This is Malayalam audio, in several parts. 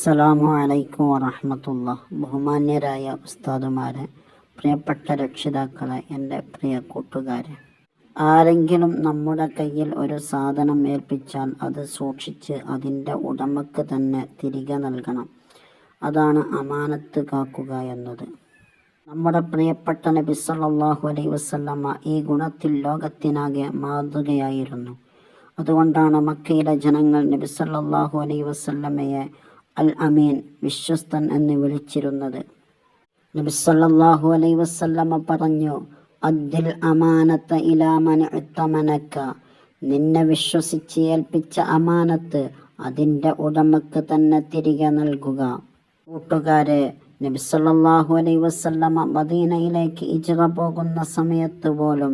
അസ്സലാമു അലൈക്കും വറഹ്മത്തുള്ളാഹി. ബഹുമാന്യരായ ഉസ്താദുമാരെ, പ്രിയപ്പെട്ട രക്ഷിതാക്കളെ, എൻ്റെ പ്രിയ കൂട്ടുകാരെ, ആരെങ്കിലും നമ്മുടെ കയ്യിൽ ഒരു സാധനം ഏൽപ്പിച്ചാൽ അത് സൂക്ഷിച്ച് അതിൻ്റെ ഉടമക്ക് തന്നെ തിരികെ നൽകണം. അതാണ് അമാനത്ത് കാക്കുക എന്നത്. നമ്മുടെ പ്രിയപ്പെട്ട നബി സല്ലല്ലാഹു അലൈഹി വസല്ലമ ഈ ഗുണത്തിൽ ലോകത്തിനാകെ മാതൃകയായിരുന്നു. അതുകൊണ്ടാണ് മക്കയിലെ ജനങ്ങൾ നബി സല്ലല്ലാഹു അലൈഹി വസല്ലമയെ അൽ അമീൻ, വിശ്വസ്തൻ എന്ന് വിളിച്ചിരുന്നത്. നബി സല്ലല്ലാഹു അലൈഹി വസല്ലമ പറഞ്ഞു, അദ്ദിൽ അമാനത ഇലാ മൻ ഇഅ്തമനക, നിന്നെ വിശ്വസിച്ച് ഏൽപ്പിച്ച അമാനത്ത് അതിൻ്റെ ഉടമക്ക് തന്നെ തിരികെ നൽകുക. കൂട്ടുകാരെ, നബി സല്ലല്ലാഹു അലൈഹി വസല്ലമ മദീനയിലേക്ക് ഹിജ്റ പോകുന്ന സമയത്ത് പോലും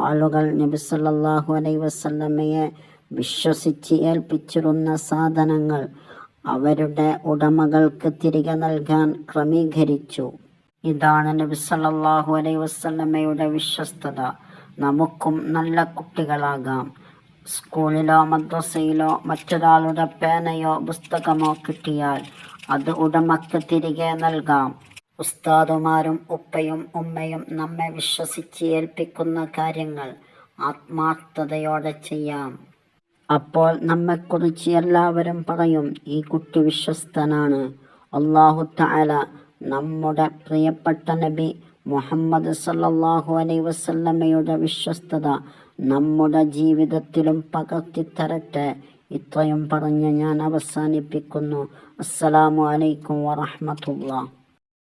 ആളുകൾ നബി സല്ലല്ലാഹു അലൈഹി വസല്ലമയെ വിശ്വസിച്ച് ഏൽപ്പിച്ചിരുന്ന സാധനങ്ങൾ അവരുടെ ഉടമകൾക്ക് തിരികെ നൽകാൻ ക്രമീകരിച്ചു. ഇതാണ് നബി സല്ലല്ലാഹു അലൈഹി വസല്ലമയുടെ വിശ്വസ്തത. നമുക്കും നല്ല കുട്ടികളാകാം. സ്കൂളിലോ മദ്രസയിലോ മറ്റൊരാളുടെ പേനയോ പുസ്തകമോ കിട്ടിയാൽ അത് ഉടമക്ക് തിരികെ നൽകാം. ഉസ്താദുമാരും ഉപ്പയും ഉമ്മയും നമ്മെ വിശ്വസിച്ച് ഏൽപ്പിക്കുന്ന കാര്യങ്ങൾ ആത്മാർത്ഥതയോടെ ചെയ്യാം. അപ്പോൾ നമ്മെക്കുറിച്ച് എല്ലാവരും പറയും, ഈ കുട്ടി വിശ്വസ്തനാണ്. അല്ലാഹു തആല നമ്മുടെ പ്രിയപ്പെട്ട നബി മുഹമ്മദ് സല്ലല്ലാഹു അലൈഹി വസല്ലമയുടെ വിശ്വസ്തത നമ്മുടെ ജീവിതത്തിലും പകർത്തിത്തരട്ടെ. ഇത്രയും പറഞ്ഞ് ഞാൻ അവസാനിപ്പിക്കുന്നു. അസ്സലാമു അലൈക്കും വറഹ്മത്തുള്ളാഹി.